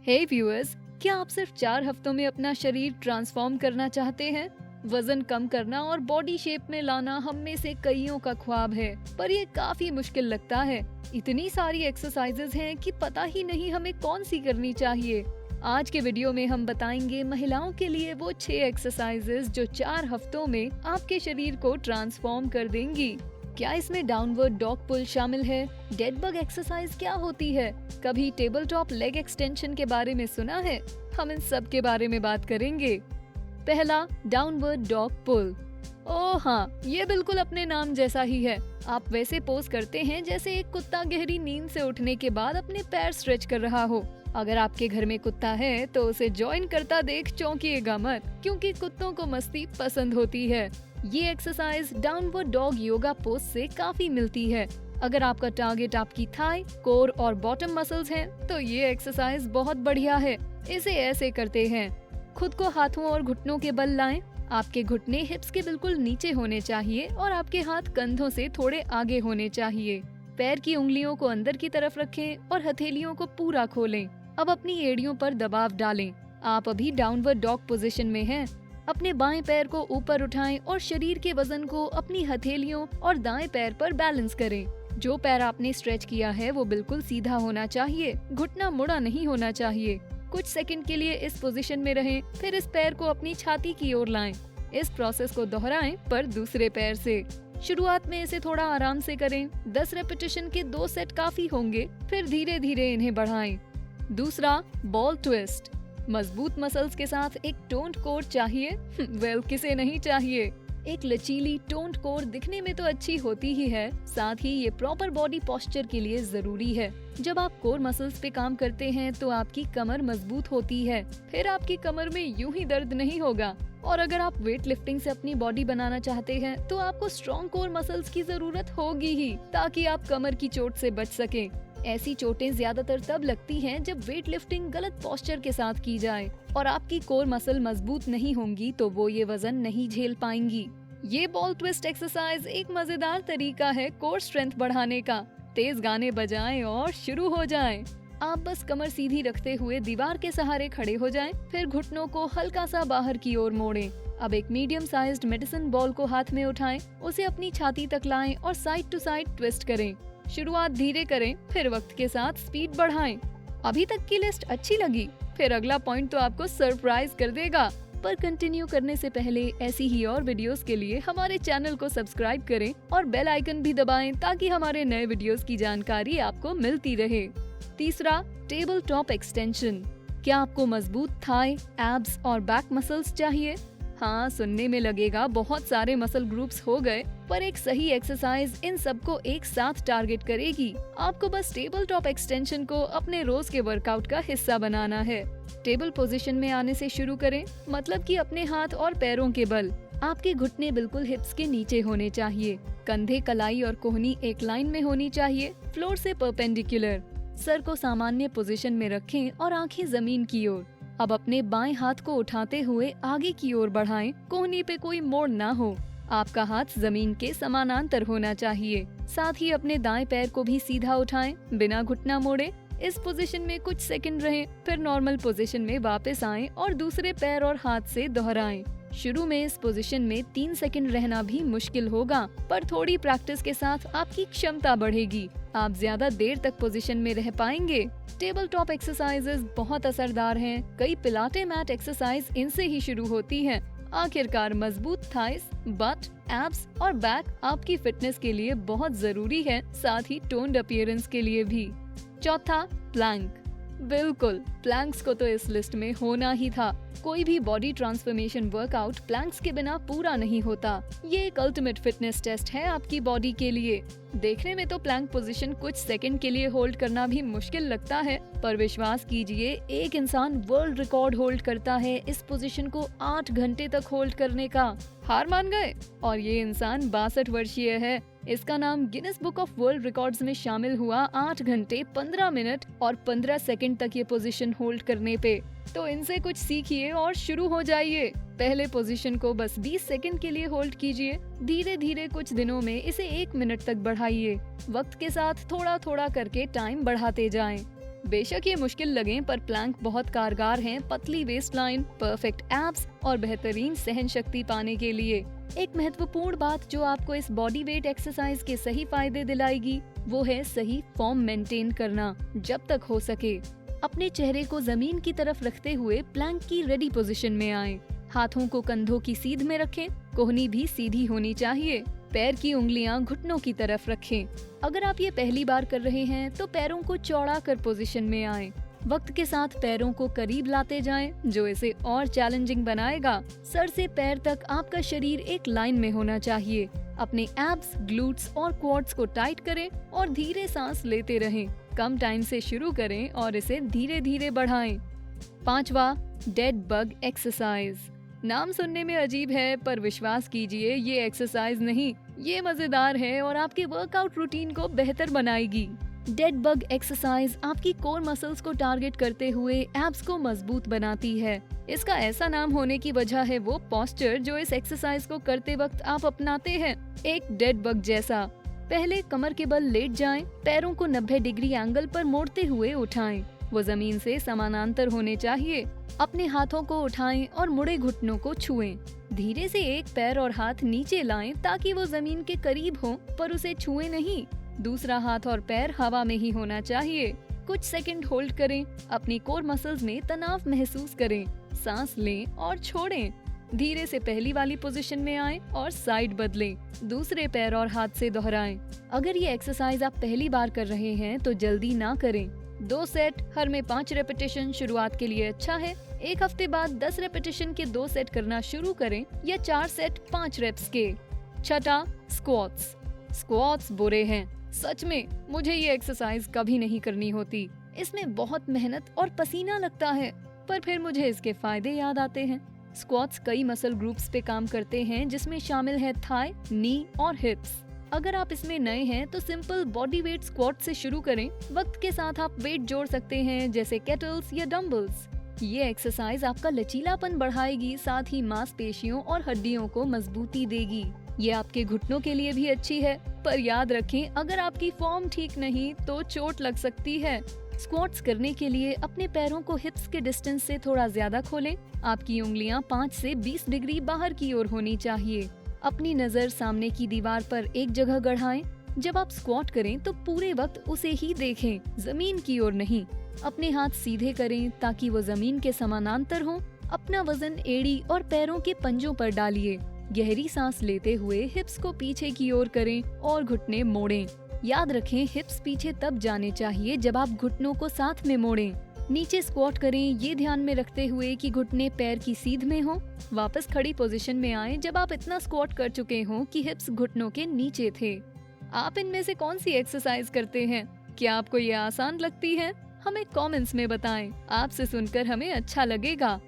हे viewers, क्या आप सिर्फ 4 हफ्तों में अपना शरीर ट्रांसफॉर्म करना चाहते हैं? वजन कम करना और बॉडी शेप में लाना हम में से कईयों का ख्वाब है, पर ये काफी मुश्किल लगता है। इतनी सारी एक्सरसाइजेज हैं कि पता ही नहीं हमें कौन सी करनी चाहिए। आज के वीडियो में हम बताएंगे महिलाओं के लिए वो 6 एक्सरसाइजेज जो 4 हफ्तों में आपके शरीर को ट्रांसफॉर्म कर देंगी। क्या इसमें डाउनवर्ड डॉग पुल शामिल है? डेड बग एक्सरसाइज क्या होती है? कभी टेबल टॉप लेग एक्सटेंशन के बारे में सुना है? हम इन सब के बारे में बात करेंगे। पहला, डाउनवर्ड डॉग पुल। ओह हाँ, ये बिल्कुल अपने नाम जैसा ही है। आप वैसे पोज करते हैं जैसे एक कुत्ता गहरी नींद से उठने के बाद अपने पैर स्ट्रेच कर रहा हो। अगर आपके घर में कुत्ता है तो उसे ज्वाइन करता देख चौंकिएगा मत, क्योंकि कुत्तों को मस्ती पसंद होती है। ये exercise downward dog yoga pose से काफी मिलती है। अगर आपका टारगेट आपकी थाई, कोर और बॉटम मसल्स हैं, तो ये एक्सरसाइज बहुत बढ़िया है। इसे ऐसे करते हैं। खुद को हाथों और घुटनों के बल लाएं। आपके घुटने हिप्स के बिल्कुल नीचे होने चाहिए और आपके हाथ कंधों से थोड़े आगे होने चाहिए। पैर की उंगलियों को अंदर की तरफ रखें और हथेलियों को पूरा खोलें। अब अपनी एड़ियों पर दबाव डालें। आप अभी डाउनवर्ड डॉग पोजीशन में हैं। अपने बाएं पैर को ऊपर उठाएं और शरीर के वजन को अपनी हथेलियों और दाएं पैर पर बैलेंस करें। जो पैर आपने स्ट्रेच किया है वो बिल्कुल सीधा होना चाहिए, घुटना मुड़ा नहीं होना चाहिए। कुछ सेकंड के लिए इस पोजीशन में रहें, फिर इस पैर को अपनी छाती की ओर लाएं। इस प्रोसेस को दोहराएं, पर दूसरे पैर से। शुरुआत में इसे थोड़ा आराम से करें। 10 रेपिटेशन के 2 सेट काफी होंगे, फिर धीरे धीरे इन्हें बढ़ाएं। दूसरा, बॉल ट्विस्ट। मजबूत मसल्स के साथ एक टोन्ड कोर चाहिए। वेल, किसे नहीं चाहिए। एक लचीली टोन्ड कोर दिखने में तो अच्छी होती ही है, साथ ही ये प्रॉपर बॉडी पोस्चर के लिए जरूरी है। जब आप कोर मसल्स पे काम करते हैं तो आपकी कमर मजबूत होती है, फिर आपकी कमर में यूं ही दर्द नहीं होगा। और अगर आप वेट लिफ्टिंग से अपनी बॉडी बनाना चाहते हैं तो आपको स्ट्रॉन्ग कोर मसल्स की जरूरत होगी ही, ताकि आप कमर की चोट से बच सकें। ऐसी चोटें ज्यादातर तब लगती हैं जब वेट लिफ्टिंग गलत पोस्चर के साथ की जाए और आपकी कोर मसल मजबूत नहीं होंगी तो वो ये वजन नहीं झेल पाएंगी। ये बॉल ट्विस्ट एक्सरसाइज एक मजेदार तरीका है कोर स्ट्रेंथ बढ़ाने का। तेज गाने बजाएं और शुरू हो जाएं। आप बस कमर सीधी रखते हुए दीवार के सहारे खड़े हो जाएं, फिर घुटनों को हल्का सा बाहर की ओर मोड़ें। अब एक मीडियम साइज्ड मेडिसिन बॉल को हाथ में उठाएं, उसे अपनी छाती तक लाएं और साइड टू साइड ट्विस्ट करें। शुरुआत धीरे करें, फिर वक्त के साथ स्पीड बढ़ाएं। अभी तक की लिस्ट अच्छी लगी? फिर अगला पॉइंट तो आपको सरप्राइज कर देगा। पर कंटिन्यू करने से पहले ऐसी ही और वीडियोस के लिए हमारे चैनल को सब्सक्राइब करें और बेल आइकन भी दबाएं, ताकि हमारे नए वीडियोस की जानकारी आपको मिलती रहे। तीसरा, टेबल टॉप एक्सटेंशन। क्या आपको मजबूत थाई, एब्स और बैक मसल्स चाहिए? हाँ, सुनने में लगेगा बहुत सारे मसल ग्रुप्स हो गए, पर एक सही एक्सरसाइज इन सबको एक साथ टारगेट करेगी। आपको बस टेबल टॉप एक्सटेंशन को अपने रोज के वर्कआउट का हिस्सा बनाना है। टेबल पोजीशन में आने से शुरू करें, मतलब कि अपने हाथ और पैरों के बल। आपके घुटने बिल्कुल हिप्स के नीचे होने चाहिए। कंधे, कलाई और कोहनी एक लाइन में होनी चाहिए, फ्लोर से परपेंडिकुलर। सर को सामान्य पोजीशन में रखें और आंखें जमीन की ओर। अब अपने बाएं हाथ को उठाते हुए आगे की ओर बढ़ाएं, कोहनी पे कोई मोड़ ना हो। आपका हाथ जमीन के समानांतर होना चाहिए। साथ ही अपने दाएं पैर को भी सीधा उठाएं, बिना घुटना मोड़े। इस पोजीशन में कुछ सेकंड रहें, फिर नॉर्मल पोजीशन में वापस आएं और दूसरे पैर और हाथ से दोहराएं। शुरू में इस पोजीशन में 3 सेकंड रहना भी मुश्किल होगा, पर थोड़ी प्रैक्टिस के साथ आपकी क्षमता बढ़ेगी। आप ज्यादा देर तक पोजीशन में रह पाएंगे। टेबल टॉप एक्सरसाइजेज बहुत असरदार हैं। कई पिलाटे मैट एक्सरसाइज इनसे ही शुरू होती हैं। आखिरकार मजबूत थाइस, बट, एब्स और बैक आपकी फिटनेस के लिए बहुत जरूरी है, साथ ही टोन्ड अपीयरेंस के लिए भी। चौथा, प्लैंक। बिल्कुल, प्लैंक्स को तो इस लिस्ट में होना ही था। कोई भी बॉडी ट्रांसफॉर्मेशन वर्कआउट प्लैंक्स के बिना पूरा नहीं होता। ये एक अल्टीमेट फिटनेस टेस्ट है आपकी बॉडी के लिए। देखने में तो प्लैंक पोजीशन कुछ सेकंड के लिए होल्ड करना भी मुश्किल लगता है, पर विश्वास कीजिए, एक इंसान वर्ल्ड रिकॉर्ड होल्ड करता है इस पोजीशन को 8 घंटे तक होल्ड करने का। हार मान गए? और ये इंसान 62 वर्षीय है। इसका नाम Guinness book of world records में शामिल हुआ 8 घंटे 15 मिनट और 15 सेकंड तक ये पोजीशन होल्ड करने पे। तो इनसे कुछ सीखिए और शुरू हो जाइए। पहले पोजीशन को बस 20 सेकंड के लिए होल्ड कीजिए। धीरे धीरे कुछ दिनों में इसे 1 मिनट तक बढ़ाइए। वक्त के साथ थोड़ा थोड़ा करके टाइम बढ़ाते जाएं। बेशक ये मुश्किल लगे, पर प्लैंक बहुत कारगर हैं पतली वेस्ट लाइन, परफेक्ट एब्स और बेहतरीन सहन शक्ति पाने के लिए। एक महत्वपूर्ण बात जो आपको इस बॉडी वेट एक्सरसाइज के सही फायदे दिलाएगी, वो है सही फॉर्म मेंटेन करना। जब तक हो सके अपने चेहरे को जमीन की तरफ रखते हुए प्लैंक की रेडी पोजीशन में आएं। हाथों को कंधों की सीध में रखें, कोहनी भी सीधी होनी चाहिए। पैर की उंगलियां घुटनों की तरफ रखें। अगर आप ये पहली बार कर रहे हैं तो पैरों को चौड़ा कर पोजीशन में आएं। वक्त के साथ पैरों को करीब लाते जाएं, जो इसे और चैलेंजिंग बनाएगा। सर से पैर तक आपका शरीर एक लाइन में होना चाहिए। अपने एब्स, ग्लूट्स और क्वाड्स को टाइट करें और धीरे सांस लेते रहें। कम टाइम से शुरू करें और इसे धीरे धीरे बढ़ाएं। 5वां, डेड बग एक्सरसाइज। नाम सुनने में अजीब है, पर विश्वास कीजिए ये एक्सरसाइज नहीं, ये मजेदार है और आपके वर्कआउट रूटीन को बेहतर बनाएगी। डेड बग एक्सरसाइज आपकी कोर मसल्स को टारगेट करते हुए एब्स को मजबूत बनाती है। इसका ऐसा नाम होने की वजह है वो पोस्चर जो इस एक्सरसाइज को करते वक्त आप अपनाते हैं, एक डेड बग जैसा। पहले कमर के बल लेट जाएं, पैरों को 90 डिग्री एंगल पर मोड़ते हुए उठाएं। वो जमीन से समानांतर होने चाहिए। अपने हाथों को उठाएं और मुड़े घुटनों को छुएं। धीरे से एक पैर और हाथ नीचे लाएं ताकि वो जमीन के करीब हो, पर उसे छुएं नहीं। दूसरा हाथ और पैर हवा में ही होना चाहिए। कुछ सेकंड होल्ड करें, अपनी कोर मसल्स में तनाव महसूस करें, सांस लें और छोड़ें। धीरे से पहली वाली पोजीशन में आएं और साइड बदलें। दूसरे पैर और हाथ से दोहराएं। अगर ये एक्सरसाइज आप पहली बार कर रहे हैं तो जल्दी ना करें। 2 सेट, हर में 5 रेपिटेशन शुरुआत के लिए अच्छा है। एक हफ्ते बाद 10 रेपिटेशन के 2 सेट करना शुरू करें या 4 सेट 5 रेप्स के। 6, स्क्वाट्स। स्क्वाट्स बुरे हैं, सच में मुझे ये एक्सरसाइज कभी नहीं करनी होती। इसमें बहुत मेहनत और पसीना लगता है, पर फिर मुझे इसके फायदे याद आते हैं। स्क्वाट्स कई मसल ग्रुप्स पे काम करते हैं, जिसमें शामिल है थाई, नी और हिप्स। अगर आप इसमें नए हैं तो सिंपल बॉडी वेट स्क्वाट से शुरू करें। वक्त के साथ आप वेट जोड़ सकते हैं, जैसे केटल्स या डंबल्स। ये एक्सरसाइज आपका लचीलापन बढ़ाएगी, साथ ही मांसपेशियों और हड्डियों को मजबूती देगी। ये आपके घुटनों के लिए भी अच्छी है, पर याद रखें अगर आपकी फॉर्म ठीक नहीं तो चोट लग सकती है। स्क्वाट्स करने के लिए अपने पैरों को हिप्स के डिस्टेंस से थोड़ा ज्यादा खोलें। आपकी उंगलियां 5 से 20 डिग्री बाहर की ओर होनी चाहिए। अपनी नजर सामने की दीवार पर एक जगह गड़ाएं। जब आप स्क्वाट करें तो पूरे वक्त उसे ही देखें, जमीन की ओर नहीं। अपने हाथ सीधे करें ताकि वो जमीन के समानांतर हो। अपना वजन एड़ी और पैरों के पंजों पर डालिए। गहरी सांस लेते हुए हिप्स को पीछे की ओर करें और घुटने मोड़ें। याद रखें हिप्स पीछे तब जाने चाहिए जब आप घुटनों को साथ में मोड़ें। नीचे स्क्वाट करें, ये ध्यान में रखते हुए कि घुटने पैर की सीध में हो। वापस खड़ी पोजीशन में आए जब आप इतना स्क्वाट कर चुके हों कि हिप्स घुटनों के नीचे थे। आप इनमें से कौन सी एक्सरसाइज करते हैं? क्या आपको ये आसान लगती है? हमें कमेंट्स में बताएं। आपसे सुनकर हमें अच्छा लगेगा।